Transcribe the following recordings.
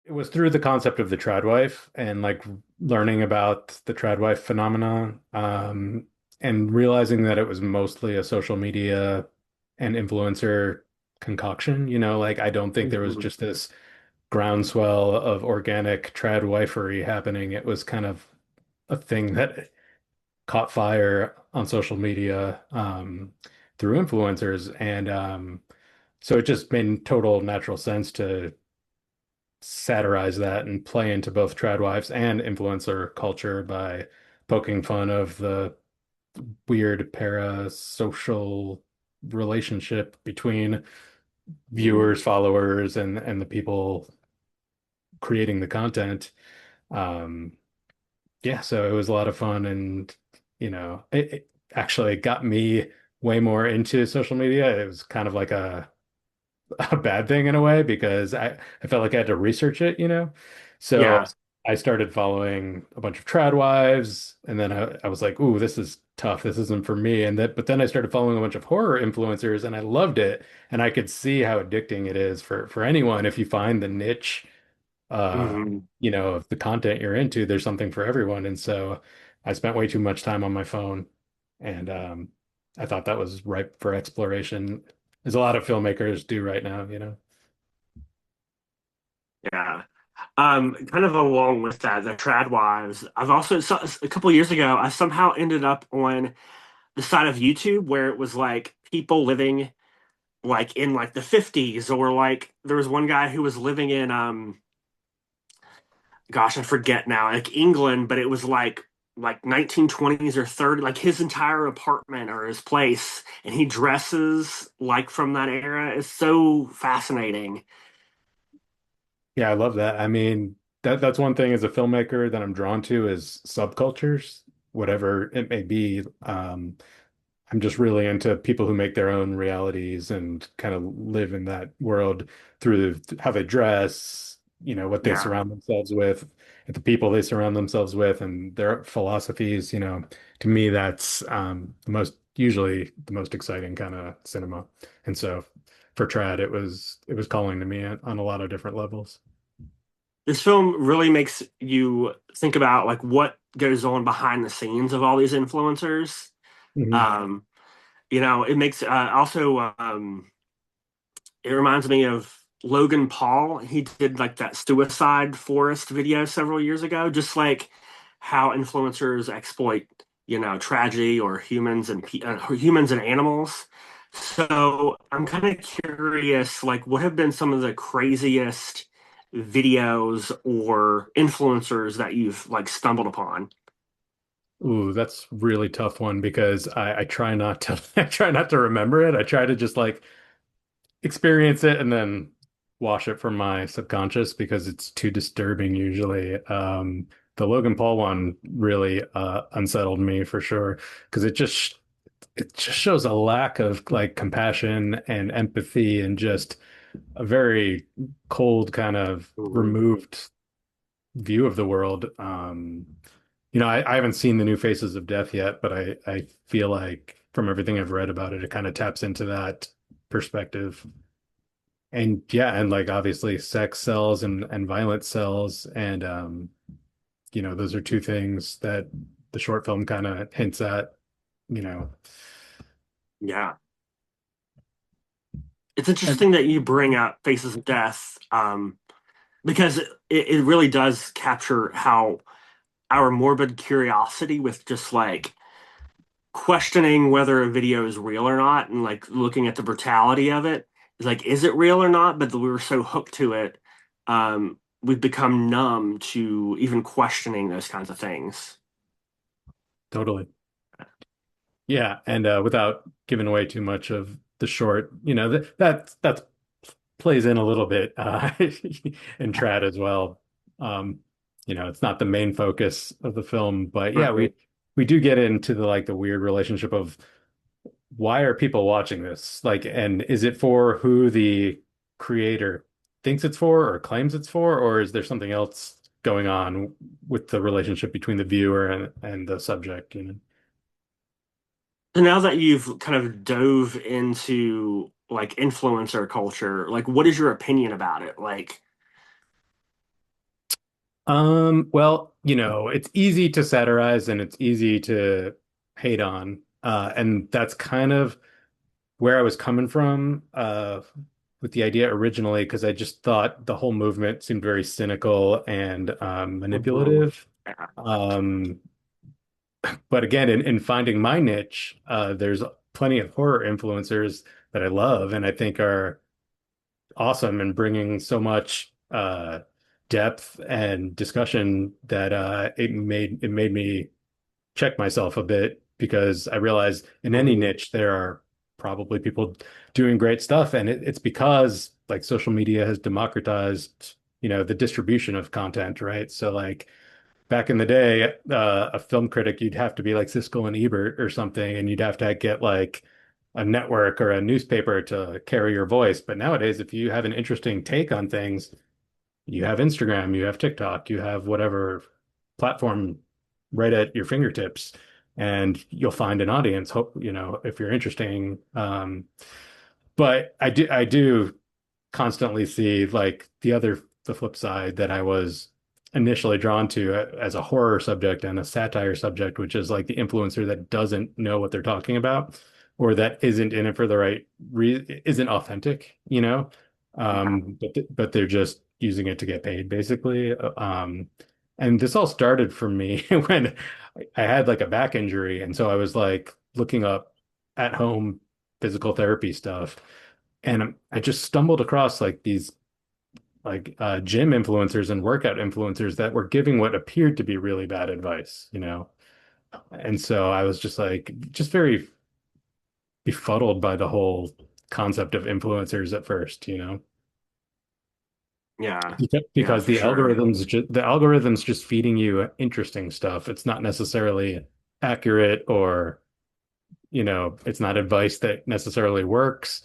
it was through the concept of the tradwife and like learning about the tradwife phenomenon, and realizing that it was mostly a social media and influencer concoction. Like I don't think there was Mhm. just this groundswell of organic tradwifery happening. It was kind of a thing that caught fire on social media, through influencers, and so it just made total natural sense to satirize that and play into both tradwives and influencer culture by poking fun of the weird parasocial relationship between Mhm. viewers, followers, and the people creating the content. Um, yeah, so it was a lot of fun, and it actually got me way more into social media. It was kind of like a bad thing in a way because I felt like I had to research it. So Yeah. I started following a bunch of trad wives, and then I was like, ooh, this is tough. This isn't for me. But then I started following a bunch of horror influencers, and I loved it. And I could see how addicting it is for anyone if you find the niche, uh, Mhm. of the content you're into. There's something for everyone. And so I spent way too much time on my phone, and I thought that was ripe for exploration, as a lot of filmmakers do right now. Yeah. Kind of along with that, the trad wives. I've also a couple years ago, I somehow ended up on the side of YouTube where it was like people living like in like the 50s, or like there was one guy who was living in gosh, I forget now, like England, but it was like 1920s or 30, like his entire apartment or his place, and he dresses like from that era. It's so fascinating. Yeah, I love that. I mean, that's one thing as a filmmaker that I'm drawn to is subcultures, whatever it may be. I'm just really into people who make their own realities and kind of live in that world through how they dress, what they Yeah. surround themselves with, and the people they surround themselves with, and their philosophies. To me, that's usually the most exciting kind of cinema. And so for trad, it was calling to me on a lot of different levels. This film really makes you think about like what goes on behind the scenes of all these influencers. Mhm. Um, it makes also it reminds me of Logan Paul. He did like that suicide forest video several years ago, just like how influencers exploit, tragedy or humans and animals. So I'm kind of curious, like, what have been some of the craziest videos or influencers that you've like stumbled upon? Ooh, that's really tough one because I try not to I try not to remember it. I try to just like experience it and then wash it from my subconscious because it's too disturbing usually. The Logan Paul one really unsettled me for sure because it just shows a lack of like compassion and empathy and just a very cold kind of Mhm. removed view of the world. I haven't seen the new Faces of Death yet, but I feel like from everything I've read about it, it kind of taps into that perspective. And yeah, and like obviously sex sells and violence sells. And those are two things that the short film kind of hints at, you know. Yeah. It's And interesting that you bring up Faces of Death, because it really does capture how our morbid curiosity with just like questioning whether a video is real or not, and like looking at the brutality of it is like, is it real or not? But we were so hooked to it, we've become numb to even questioning those kinds of things. totally. Yeah, and without giving away too much of the short, that plays in a little bit in Trad as well. Um, it's not the main focus of the film, but yeah, Right. we do get into the weird relationship of why are people watching this? Like, and is it for who the creator thinks it's for or claims it's for, or is there something else going on with the relationship between the viewer and the subject? So now that you've kind of dove into like influencer culture, like what is your opinion about it? Like, Well, it's easy to satirize and it's easy to hate on. And that's kind of where I was coming from with the idea originally, because I just thought the whole movement seemed very cynical and Hmm. manipulative. Yeah. Um, but again, in finding my niche, there's plenty of horror influencers that I love and I think are awesome and bringing so much depth and discussion that it made me check myself a bit because I realize in any Hmm. niche there are probably people doing great stuff, and it's because like social media has democratized, the distribution of content, right? So like back in the day, a film critic, you'd have to be like Siskel and Ebert or something, and you'd have to get like a network or a newspaper to carry your voice. But nowadays, if you have an interesting take on things, you have Instagram, you have TikTok, you have whatever platform right at your fingertips, and you'll find an audience. Hope, if you're interesting. But I do constantly see like the flip side that I was initially drawn to as a horror subject and a satire subject, which is like the influencer that doesn't know what they're talking about or that isn't in it for the right re isn't authentic, Yeah. but they're just using it to get paid basically. And this all started for me when I had like a back injury, and so I was like looking up at home physical therapy stuff. And I just stumbled across like these like gym influencers and workout influencers that were giving what appeared to be really bad advice. And so I was just like, just very befuddled by the whole concept of influencers at first. Yeah. Yeah, Because for sure. the algorithm's just feeding you interesting stuff. It's not necessarily accurate or, it's not advice that necessarily works.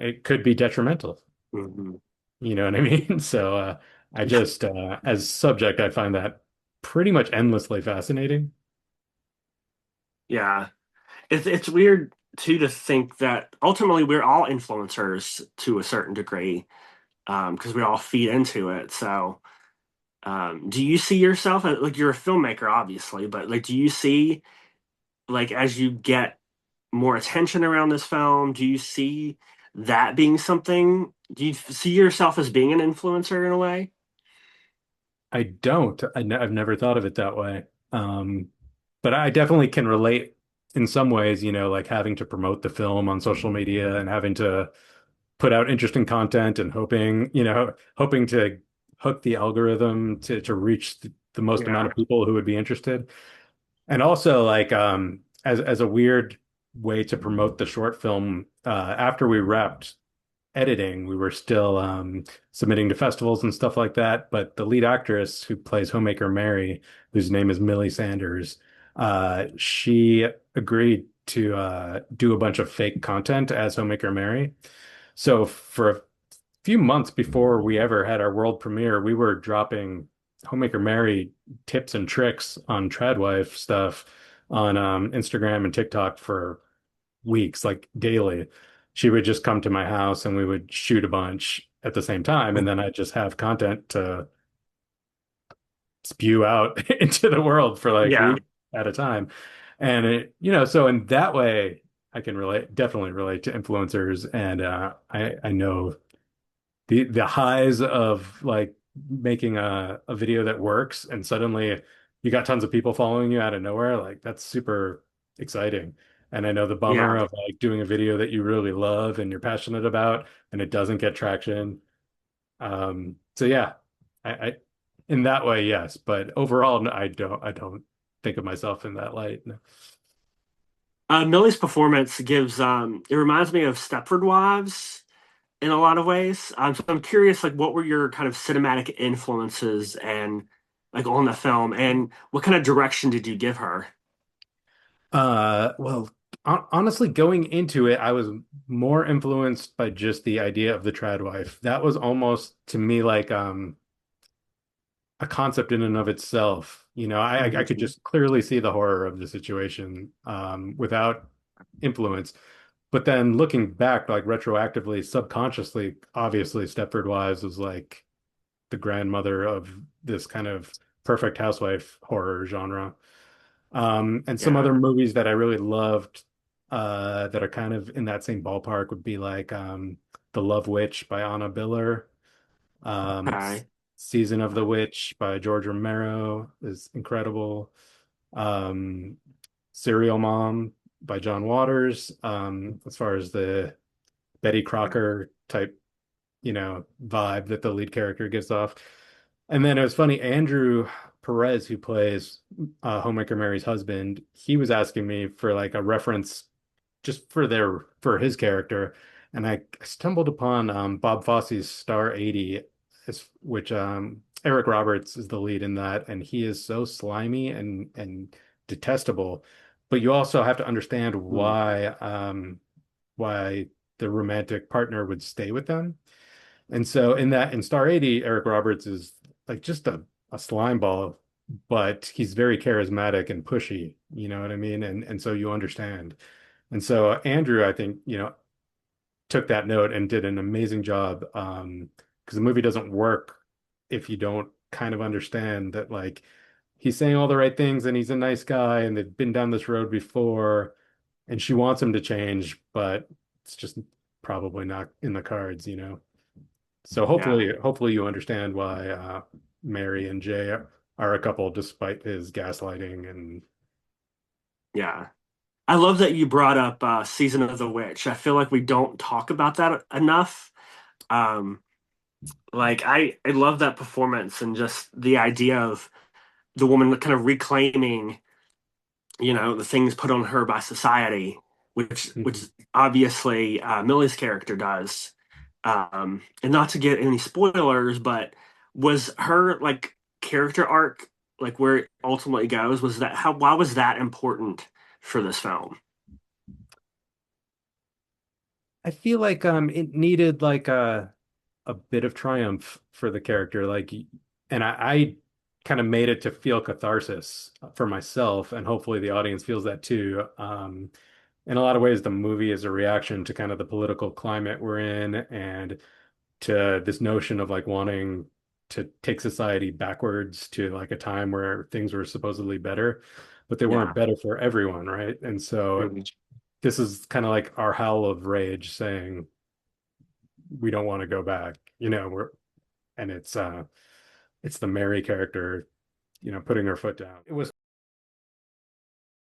It could be detrimental. Hmm. You know what I mean? So I just as subject, I find that pretty much endlessly fascinating. Yeah. It's weird too to think that ultimately we're all influencers to a certain degree, because we all feed into it. So, do you see yourself as, like, you're a filmmaker, obviously, but like, do you see, like, as you get more attention around this film, do you see that being something? Do you see yourself as being an influencer in a way? I don't. I've never thought of it that way. Um, but I definitely can relate in some ways, like having to promote the film on social media and having to put out interesting content and hoping to hook the algorithm to reach the most amount Yeah. of people who would be interested. And also like as a weird way to promote the short film, after we wrapped editing, we were still submitting to festivals and stuff like that. But the lead actress who plays Homemaker Mary, whose name is Millie Sanders, she agreed to do a bunch of fake content as Homemaker Mary. So for a few months before we ever had our world premiere, we were dropping Homemaker Mary tips and tricks on tradwife stuff on Instagram and TikTok for weeks, like daily. She would just come to my house and we would shoot a bunch at the same time, and then I'd just have content to spew out into the world for like Yeah. weeks at a time. And so in that way, I can definitely relate to influencers, and I know the highs of like making a video that works and suddenly you got tons of people following you out of nowhere. Like that's super exciting. And I know the bummer Yeah. of like doing a video that you really love and you're passionate about and it doesn't get traction. So yeah, I in that way, yes, but overall, no, I don't think of myself in that light. No. Millie's performance gives it reminds me of Stepford Wives in a lot of ways. So I'm curious, like, what were your kind of cinematic influences and like on the film, and what kind of direction did you give her? Well, honestly, going into it, I was more influenced by just the idea of the tradwife. That was almost to me like a concept in and of itself. I could Mhm. just clearly see the horror of the situation without influence. But then looking back, like retroactively, subconsciously, obviously, Stepford Wives was like the grandmother of this kind of perfect housewife horror genre. And some Yeah. other movies that I really loved that are kind of in that same ballpark would be like The Love Witch by Anna Biller. Okay. Season of the Witch by George Romero is incredible. Um, Serial Mom by John Waters. As far as the Betty Crocker type, vibe that the lead character gives off. And then it was funny, Andrew Perez, who plays Homemaker Mary's husband, he was asking me for like a reference just for his character, and I stumbled upon Bob Fosse's Star 80, which Eric Roberts is the lead in that, and he is so slimy and detestable. But you also have to understand Hmm. why the romantic partner would stay with them. And so in Star 80, Eric Roberts is like just a slime ball, but he's very charismatic and pushy, you know what I mean? And so you understand. And so Andrew, I think, took that note and did an amazing job. Because the movie doesn't work if you don't kind of understand that like he's saying all the right things and he's a nice guy and they've been down this road before and she wants him to change, but it's just probably not in the cards. So Yeah. hopefully you understand why Mary and Jay are a couple despite his gaslighting and Yeah. I love that you brought up Season of the Witch. I feel like we don't talk about that enough. Um, I love that performance and just the idea of the woman kind of reclaiming, the things put on her by society, which Mhm. obviously Millie's character does. And not to get any spoilers, but was her like character arc like where it ultimately goes? Was that how? Why was that important for this film? I feel like it needed like a bit of triumph for the character. Like, and I kind of made it to feel catharsis for myself, and hopefully the audience feels that too. In a lot of ways, the movie is a reaction to kind of the political climate we're in and to this notion of like wanting to take society backwards to like a time where things were supposedly better, but they weren't Yeah. better for everyone, right? And so Mhm. this is kind of like our howl of rage saying we don't want to go back, and it's the Mary character, putting her foot down. It was